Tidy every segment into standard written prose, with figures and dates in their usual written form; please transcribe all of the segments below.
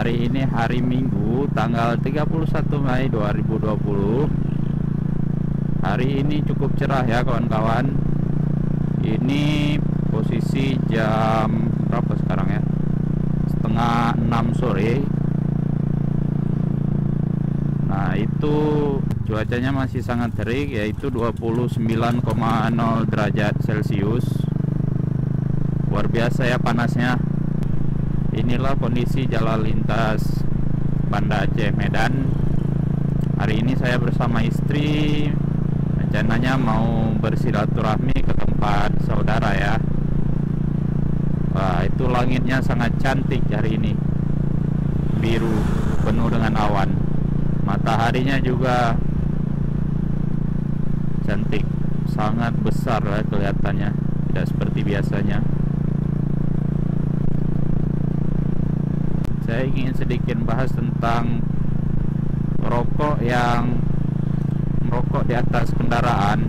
Hari ini hari Minggu tanggal 31 Mei 2020. Hari ini cukup cerah ya kawan-kawan. Ini posisi jam berapa sekarang ya? Setengah 6 sore. Nah itu cuacanya masih sangat terik, yaitu 29,0 derajat Celcius. Luar biasa ya panasnya. Inilah kondisi jalan lintas Banda Aceh Medan. Hari ini saya bersama istri, rencananya mau bersilaturahmi ke tempat saudara ya. Wah, itu langitnya sangat cantik hari ini, biru penuh dengan awan. Mataharinya juga cantik, sangat besar ya kelihatannya, tidak seperti biasanya. Saya ingin sedikit bahas tentang merokok di atas kendaraan.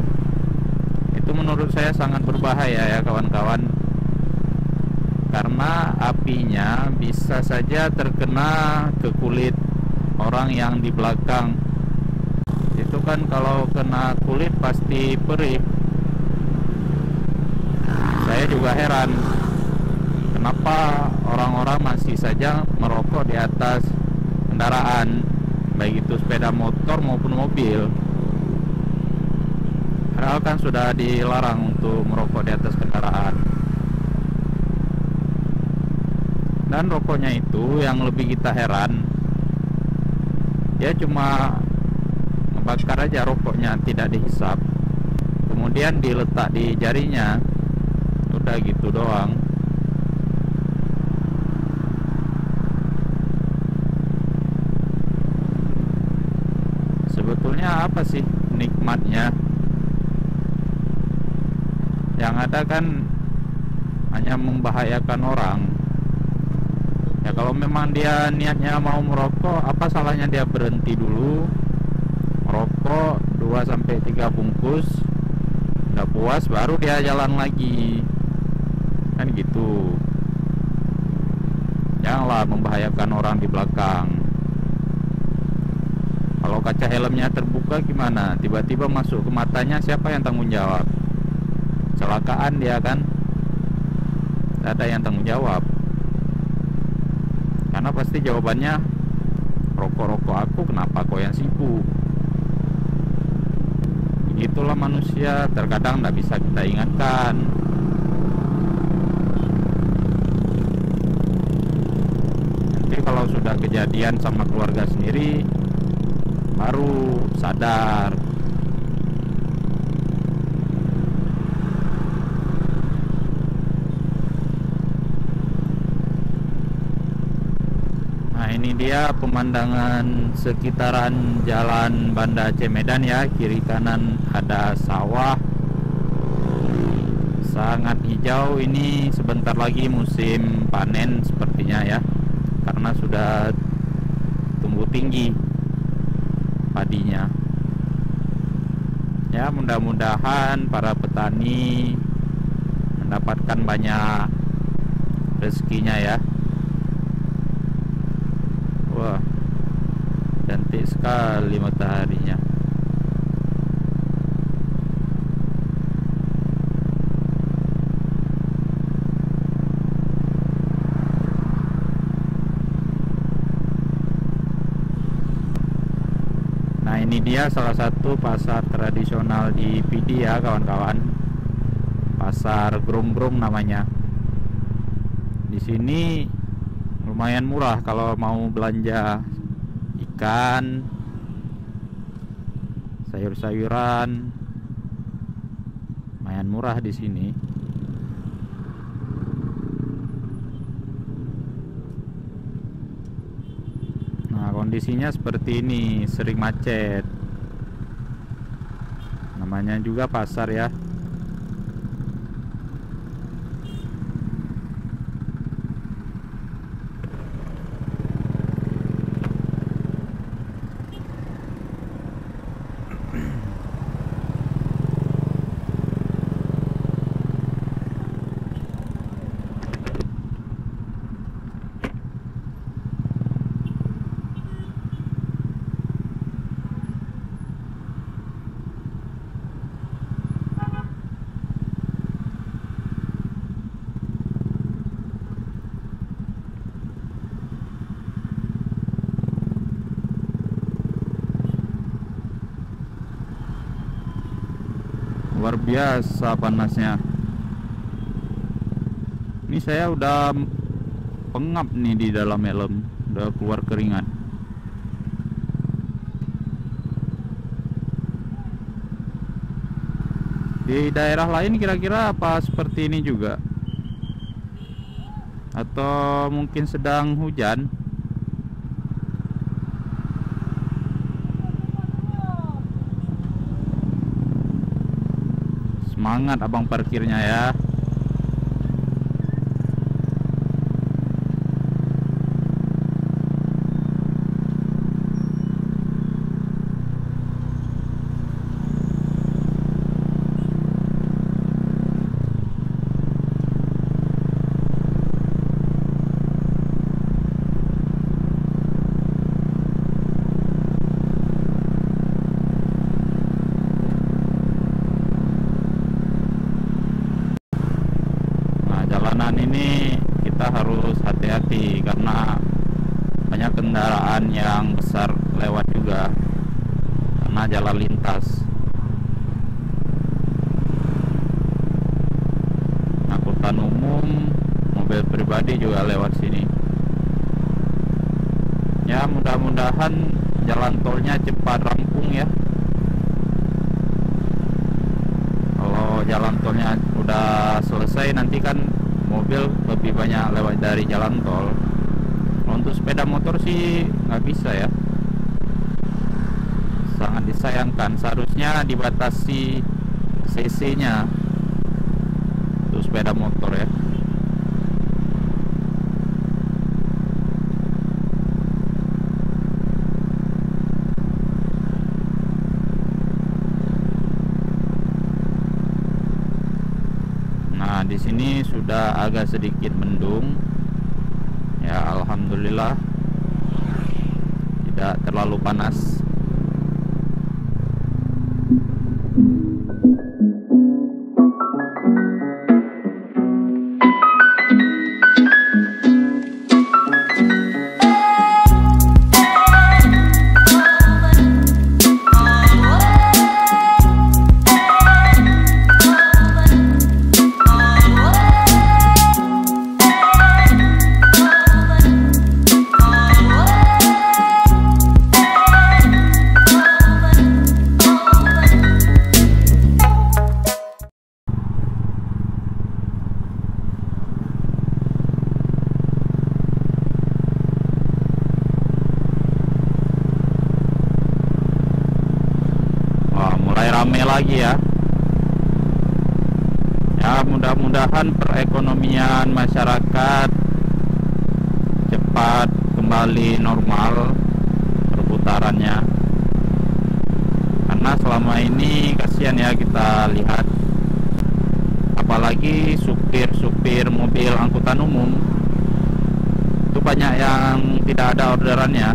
Itu menurut saya sangat berbahaya ya kawan-kawan, karena apinya bisa saja terkena ke kulit orang yang di belakang. Itu kan kalau kena kulit pasti perih. Saya juga heran kenapa orang-orang masih saja merokok di atas kendaraan, baik itu sepeda motor maupun mobil. Padahal kan sudah dilarang untuk merokok di atas kendaraan. Dan rokoknya itu yang lebih kita heran, dia cuma ngebakar aja rokoknya, tidak dihisap, kemudian diletak di jarinya, udah gitu doang. Sebetulnya apa sih nikmatnya? Yang ada kan hanya membahayakan orang. Ya kalau memang dia niatnya mau merokok, apa salahnya dia berhenti dulu, merokok 2-3 bungkus, udah puas baru dia jalan lagi. Kan gitu. Janganlah membahayakan orang di belakang. Kalau kaca helmnya terbuka gimana? Tiba-tiba masuk ke matanya, siapa yang tanggung jawab? Kecelakaan dia kan? Tidak ada yang tanggung jawab. Karena pasti jawabannya, rokok-rokok aku, kenapa kau yang sibuk? Begitulah manusia, terkadang tidak bisa kita ingatkan. Nanti kalau sudah kejadian sama keluarga sendiri, baru sadar. Nah ini dia pemandangan sekitaran jalan Banda Aceh Medan ya. Kiri kanan ada sawah, sangat hijau. Ini sebentar lagi musim panen sepertinya ya, karena sudah tumbuh tinggi padinya. Ya mudah-mudahan para petani mendapatkan banyak rezekinya ya. Wah, cantik sekali mataharinya. Nah ini dia salah satu pasar tradisional di Pidi ya kawan-kawan. Pasar Grung-Grung namanya. Di sini lumayan murah kalau mau belanja ikan, sayur-sayuran, lumayan murah di sini. Nah kondisinya seperti ini, sering macet. Namanya juga pasar ya. luar biasa panasnya. Ini saya udah pengap nih di dalam helm, udah keluar keringat. Di daerah lain kira-kira apa seperti ini juga? Atau mungkin sedang hujan? Semangat abang parkirnya ya. Jalanan ini kita harus hati-hati karena banyak kendaraan yang besar lewat juga karena jalan lintas. Angkutan umum, mobil pribadi juga lewat sini. Ya, mudah-mudahan jalan tolnya cepat rampung ya. Kalau jalan tolnya udah selesai, nanti kan mobil lebih banyak lewat dari jalan tol. Untuk sepeda motor sih nggak bisa ya, sangat disayangkan. Seharusnya dibatasi cc-nya untuk sepeda motor ya. Nah, di sini sudah agak sedikit mendung. Ya, alhamdulillah tidak terlalu panas. Rame lagi ya. Ya, mudah-mudahan perekonomian masyarakat cepat kembali normal perputarannya. Karena selama ini kasihan ya kita lihat, apalagi supir-supir mobil angkutan umum itu banyak yang tidak ada orderannya.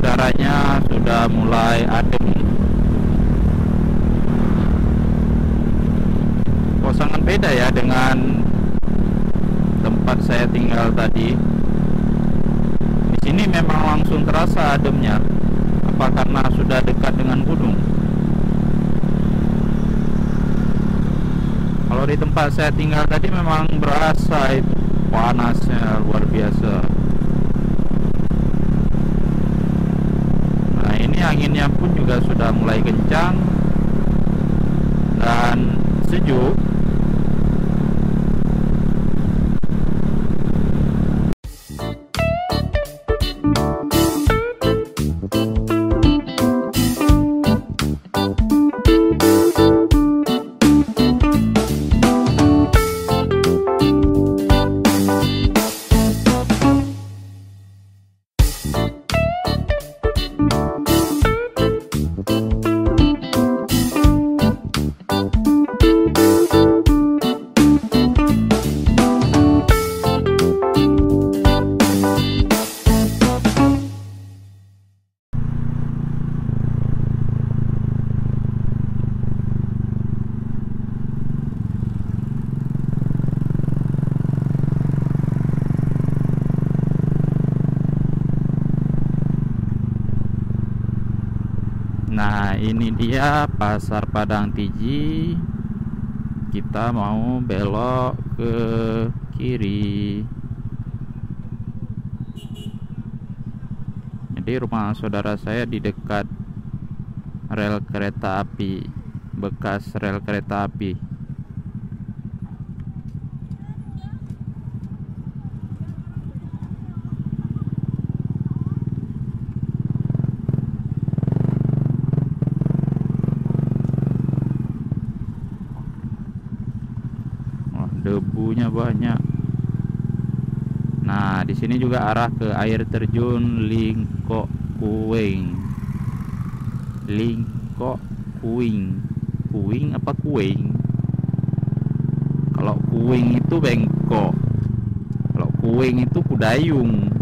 Udaranya sudah mulai adem. Kok sangat beda ya dengan tempat saya tinggal tadi. Di sini memang langsung terasa ademnya. Apa karena sudah dekat dengan gunung? Kalau di tempat saya tinggal tadi memang berasa itu panasnya luar biasa. Anginnya pun juga sudah mulai kencang dan sejuk. Ini dia Pasar Padang Tiji. Kita mau belok ke kiri. Jadi rumah saudara saya di dekat rel kereta api, bekas rel kereta api. Debunya banyak. Nah, di sini juga arah ke air terjun Lingkok Kuing. Lingkok Kuing. Kuing apa Kuing? Kalau Kuing itu bengkok. Kalau Kuing itu Kudayung.